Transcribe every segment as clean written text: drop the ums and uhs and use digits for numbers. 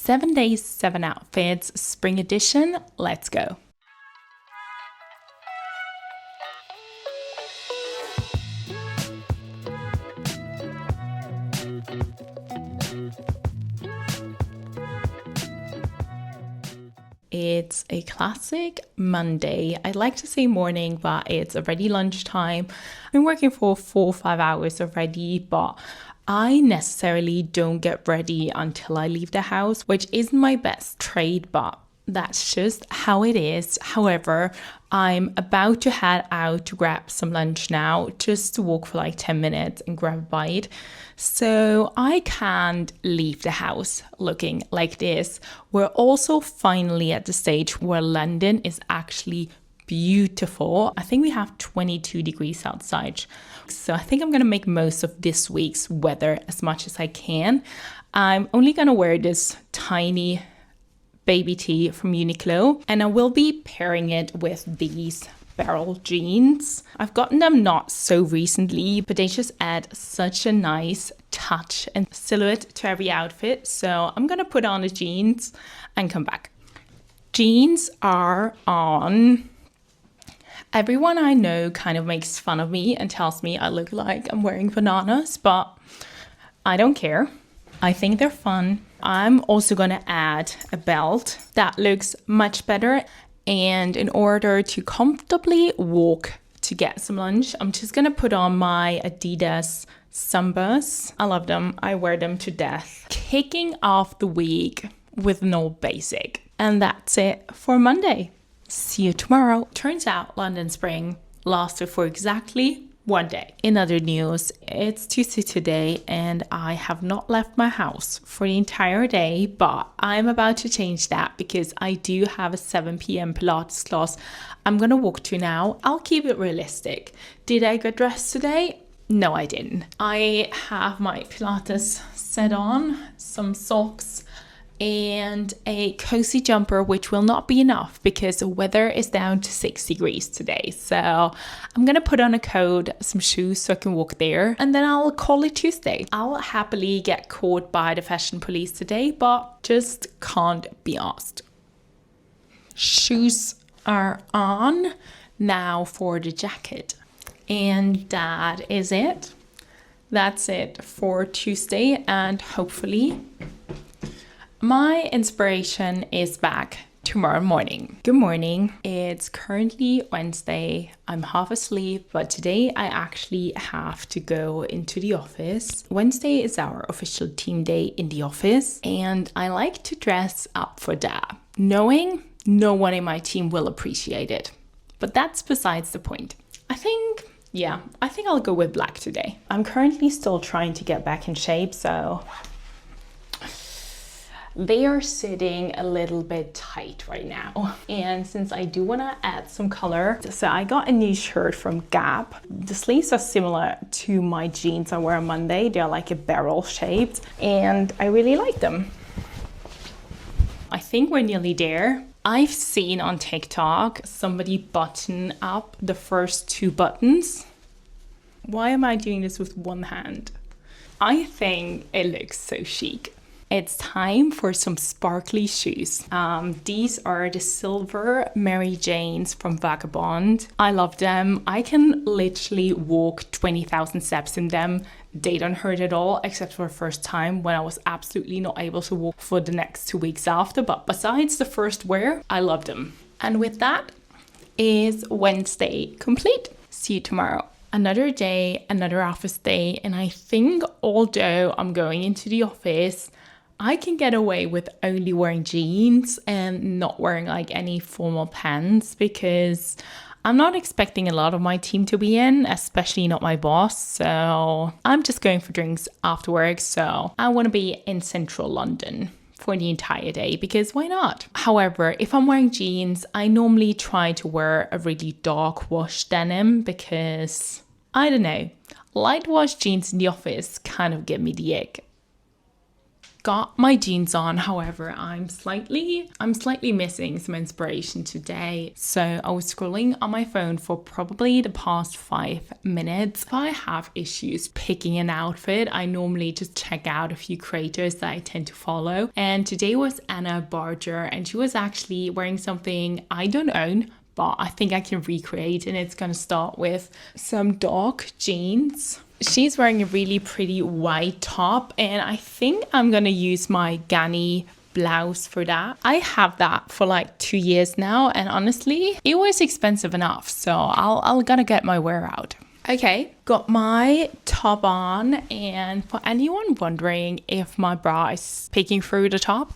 7 days, 7 outfits, spring edition. Let's go. It's a classic Monday. I like to say morning, but it's already lunchtime. I've been working for 4 or 5 hours already, but I necessarily don't get ready until I leave the house, which isn't my best trait, but that's just how it is. However, I'm about to head out to grab some lunch now, just to walk for like 10 minutes and grab a bite. So I can't leave the house looking like this. We're also finally at the stage where London is actually beautiful. I think we have 22 degrees outside. So I think I'm going to make most of this week's weather as much as I can. I'm only going to wear this tiny baby tee from Uniqlo, and I will be pairing it with these Barrel jeans. I've gotten them not so recently, but they just add such a nice touch and silhouette to every outfit. So I'm gonna put on the jeans and come back. Jeans are on. Everyone I know kind of makes fun of me and tells me I look like I'm wearing bananas, but I don't care. I think they're fun. I'm also gonna add a belt that looks much better. And in order to comfortably walk to get some lunch, I'm just gonna put on my Adidas Sambas. I love them. I wear them to death. Kicking off the week with an old basic. And that's it for Monday. See you tomorrow. Turns out London Spring lasted for exactly 1 day. In other news, it's Tuesday today and I have not left my house for the entire day, but I'm about to change that because I do have a 7 p.m. Pilates class I'm gonna walk to now. I'll keep it realistic. Did I get dressed today? No, I didn't. I have my Pilates set on, some socks, and a cozy jumper, which will not be enough because the weather is down to 6 degrees today. So I'm gonna put on a coat, some shoes so I can walk there, and then I'll call it Tuesday. I'll happily get caught by the fashion police today, but just can't be asked. Shoes are on. Now for the jacket. And that is it. That's it for Tuesday, and hopefully my inspiration is back tomorrow morning. Good morning. It's currently Wednesday. I'm half asleep, but today I actually have to go into the office. Wednesday is our official team day in the office, and I like to dress up for that, knowing no one in my team will appreciate it. But that's besides the point. I think I'll go with black today. I'm currently still trying to get back in shape, so they are sitting a little bit tight right now. And since I do want to add some color, so I got a new shirt from Gap. The sleeves are similar to my jeans I wear on Monday. They're like a barrel shaped, and I really like them. I think we're nearly there. I've seen on TikTok somebody button up the first 2 buttons. Why am I doing this with one hand? I think it looks so chic. It's time for some sparkly shoes. These are the silver Mary Janes from Vagabond. I love them. I can literally walk 20,000 steps in them. They don't hurt at all, except for the first time when I was absolutely not able to walk for the next 2 weeks after. But besides the first wear, I love them. And with that is Wednesday complete. See you tomorrow. Another day, another office day. And I think although I'm going into the office, I can get away with only wearing jeans and not wearing like any formal pants because I'm not expecting a lot of my team to be in, especially not my boss. So I'm just going for drinks after work. So I want to be in central London for the entire day because why not? However, if I'm wearing jeans, I normally try to wear a really dark wash denim because I don't know, light wash jeans in the office kind of give me the ick. got my jeans on. However, I'm slightly missing some inspiration today. So I was scrolling on my phone for probably the past 5 minutes. If I have issues picking an outfit, I normally just check out a few creators that I tend to follow. And today was Anna Barger, and she was actually wearing something I don't own, but I think I can recreate, and it's gonna start with some dog jeans. She's wearing a really pretty white top, and I think I'm gonna use my Ganni blouse for that. I have that for like 2 years now, and honestly, it was expensive enough, so I'll gotta get my wear out. Okay, got my top on, and for anyone wondering if my bra is peeking through the top,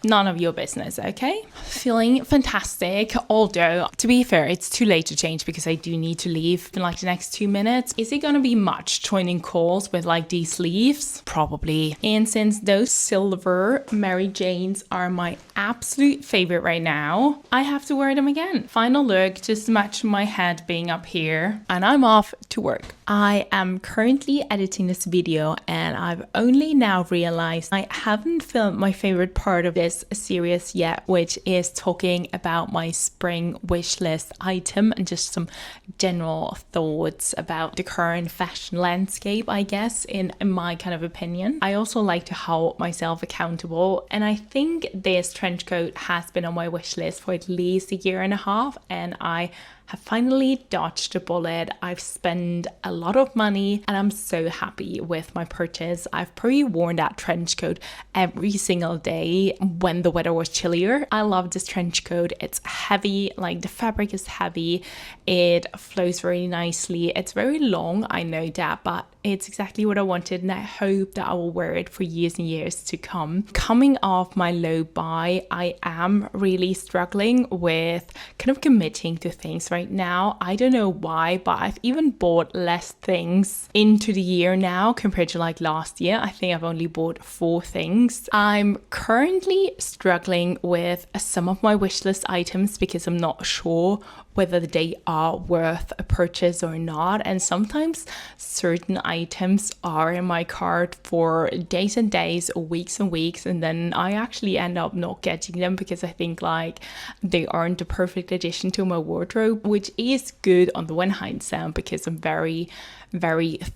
none of your business, okay? Feeling fantastic, although to be fair, it's too late to change because I do need to leave in like the next 2 minutes. Is it gonna be much joining calls with like these sleeves? Probably. And since those silver Mary Janes are my absolute favorite right now, I have to wear them again. Final look, just match my head being up here, and I'm off to work. I am currently editing this video, and I've only now realized I haven't filmed my favorite part of this series yet, which is talking about my spring wish list item and just some general thoughts about the current fashion landscape, I guess, in my kind of opinion. I also like to hold myself accountable, and I think this trench coat has been on my wish list for at least a year and a half, and I have finally dodged a bullet. I've spent a lot of money, and I'm so happy with my purchase. I've probably worn that trench coat every single day when the weather was chillier. I love this trench coat. It's heavy, like the fabric is heavy. It flows very nicely. It's very long, I know that, but it's exactly what I wanted, and I hope that I will wear it for years and years to come. Coming off my low buy, I am really struggling with kind of committing to things right now. I don't know why, but I've even bought less things into the year now compared to like last year. I think I've only bought 4 things. I'm currently struggling with some of my wishlist items because I'm not sure whether they are worth a purchase or not, and sometimes certain items are in my cart for days and days or weeks and weeks, and then I actually end up not getting them because I think like they aren't the perfect addition to my wardrobe, which is good on the one hand sound because I'm very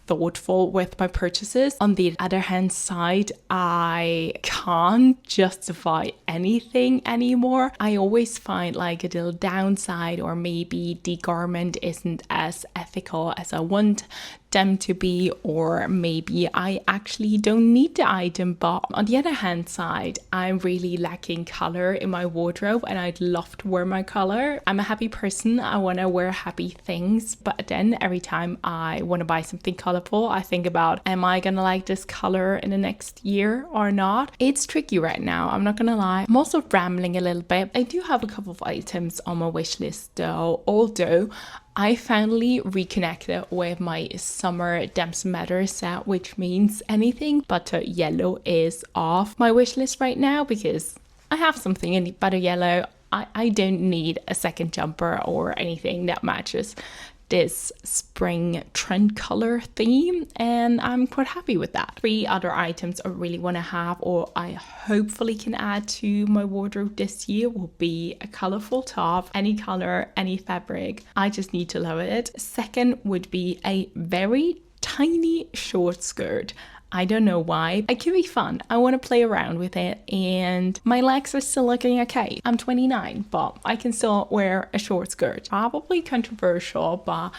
thoughtful with my purchases. On the other hand side, I can't justify anything anymore. I always find like a little downside, or maybe the garment isn't as ethical as I want them to be, or maybe I actually don't need the item. But on the other hand side, I'm really lacking color in my wardrobe, and I'd love to wear my color. I'm a happy person. I want to wear happy things, but then every time I want to buy something colorful, I think about, am I gonna like this color in the next year or not? It's tricky right now, I'm not gonna lie. I'm also rambling a little bit. I do have a couple of items on my wish list though, although I finally reconnected with my summer Damson Matter set, which means anything but yellow is off my wish list right now because I have something in butter yellow. I don't need a second jumper or anything that matches this spring trend color theme, and I'm quite happy with that. 3 other items I really want to have, or I hopefully can add to my wardrobe this year, will be a colorful top, any color, any fabric. I just need to love it. Second would be a very tiny short skirt. I don't know why. It could be fun. I want to play around with it, and my legs are still looking okay. I'm 29, but I can still wear a short skirt. Probably controversial, but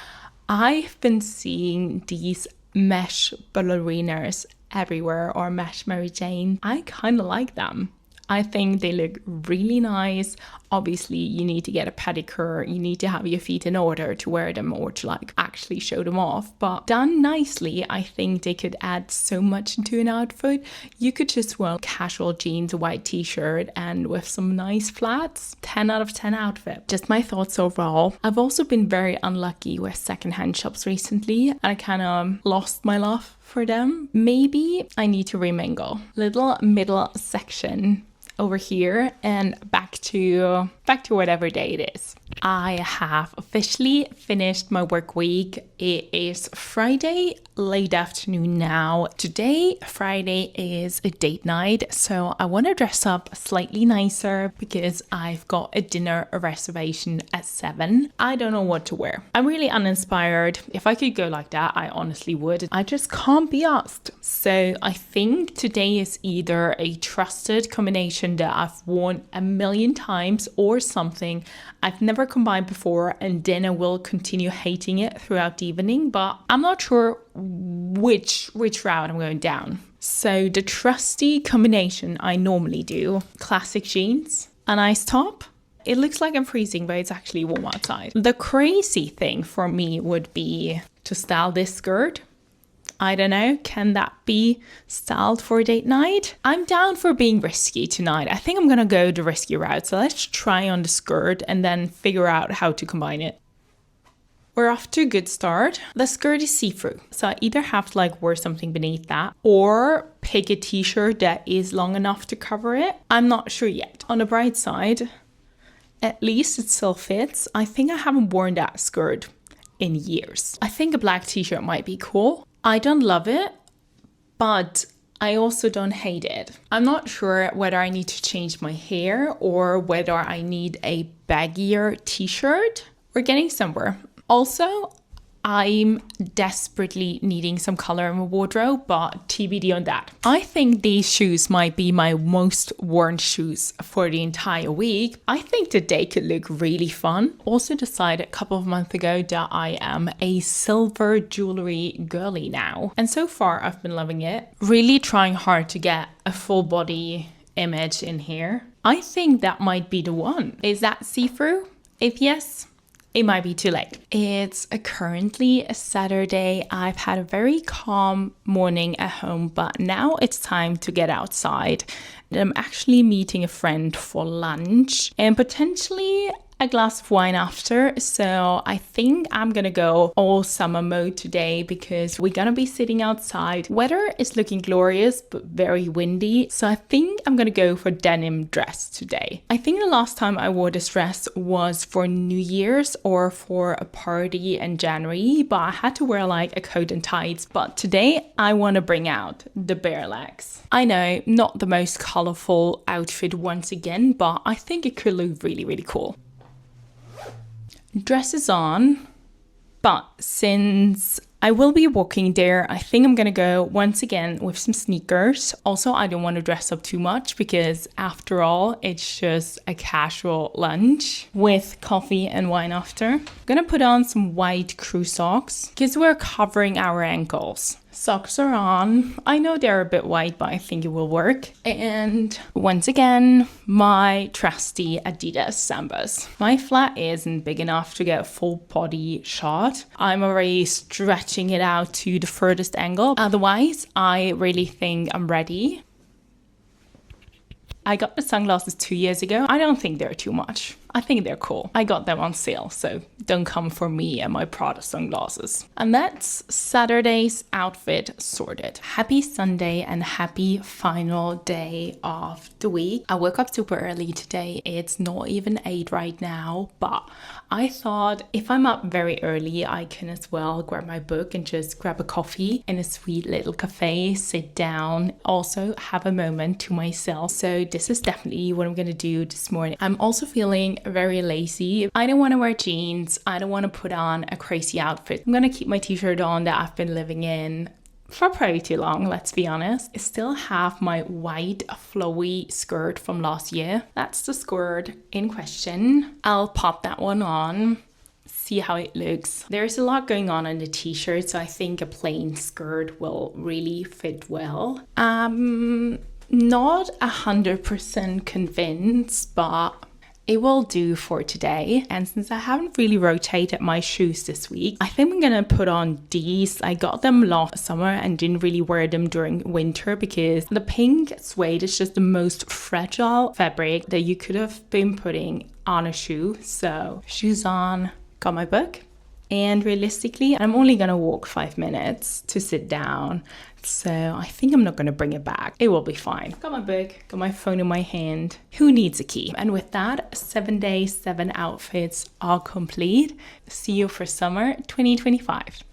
I've been seeing these mesh ballerinas everywhere, or mesh Mary Jane. I kind of like them. I think they look really nice. Obviously, you need to get a pedicure. You need to have your feet in order to wear them or to like actually show them off. But done nicely, I think they could add so much into an outfit. You could just wear casual jeans, a white t-shirt, and with some nice flats. 10 out of 10 outfit. Just my thoughts overall. I've also been very unlucky with secondhand shops recently, and I kind of lost my love for them. Maybe I need to remingle. Little middle section over here and back to whatever day it is. I have officially finished my work week. It is Friday, late afternoon now. Today, Friday, is a date night, so I want to dress up slightly nicer because I've got a dinner reservation at 7. I don't know what to wear. I'm really uninspired. If I could go like that, I honestly would. I just can't be asked. So I think today is either a trusted combination that I've worn a million times or something I've never combined before, and then I will continue hating it throughout the evening, but I'm not sure which route I'm going down. So the trusty combination I normally do: classic jeans, a nice top. It looks like I'm freezing, but it's actually warm outside. The crazy thing for me would be to style this skirt. I don't know, can that be styled for a date night? I'm down for being risky tonight. I think I'm gonna go the risky route. So let's try on the skirt and then figure out how to combine it. We're off to a good start. The skirt is see-through, so I either have to wear something beneath that or pick a t-shirt that is long enough to cover it. I'm not sure yet. On the bright side, at least it still fits. I think I haven't worn that skirt in years. I think a black t-shirt might be cool. I don't love it, but I also don't hate it. I'm not sure whether I need to change my hair or whether I need a baggier t-shirt. We're getting somewhere. Also, I'm desperately needing some color in my wardrobe, but TBD on that. I think these shoes might be my most worn shoes for the entire week. I think that they could look really fun. Also decided a couple of months ago that I am a silver jewelry girly now. And so far I've been loving it. Really trying hard to get a full body image in here. I think that might be the one. Is that see-through? If yes, it might be too late. It's currently a Saturday. I've had a very calm morning at home, but now it's time to get outside. I'm actually meeting a friend for lunch and potentially a glass of wine after. So I think I'm gonna go all summer mode today because we're gonna be sitting outside. Weather is looking glorious, but very windy. So I think I'm gonna go for denim dress today. I think the last time I wore this dress was for New Year's or for a party in January, but I had to wear a coat and tights. But today I wanna bring out the bare legs. I know, not the most colorful outfit once again, but I think it could look really, really cool. Dress is on, but since I will be walking there, I think I'm gonna go once again with some sneakers. Also, I don't want to dress up too much because after all, it's just a casual lunch with coffee and wine after. I'm gonna put on some white crew socks because we're covering our ankles. Socks are on. I know they're a bit white, but I think it will work. And once again, my trusty Adidas Sambas. My flat isn't big enough to get a full body shot. I'm already stretching it out to the furthest angle. Otherwise, I really think I'm ready. I got the sunglasses 2 years ago. I don't think they're too much. I think they're cool. I got them on sale, so don't come for me and my Prada sunglasses. And that's Saturday's outfit sorted. Happy Sunday and happy final day of the week. I woke up super early today. It's not even 8 right now, but I thought if I'm up very early, I can as well grab my book and just grab a coffee in a sweet little cafe, sit down, also have a moment to myself. So this is definitely what I'm gonna do this morning. I'm also feeling very lazy. I don't want to wear jeans. I don't want to put on a crazy outfit. I'm gonna keep my t-shirt on that I've been living in for probably too long, let's be honest. I still have my white flowy skirt from last year. That's the skirt in question. I'll pop that one on, see how it looks. There's a lot going on in the t-shirt, so I think a plain skirt will really fit well. Not 100% convinced, but it will do for today. And since I haven't really rotated my shoes this week, I think I'm gonna put on these. I got them last summer and didn't really wear them during winter because the pink suede is just the most fragile fabric that you could have been putting on a shoe. So shoes on, got my book, And realistically, I'm only gonna walk 5 minutes to sit down. So I think I'm not gonna bring it back. It will be fine. Got my book, got my phone in my hand. Who needs a key? And with that, 7 days, 7 outfits are complete. See you for summer 2025.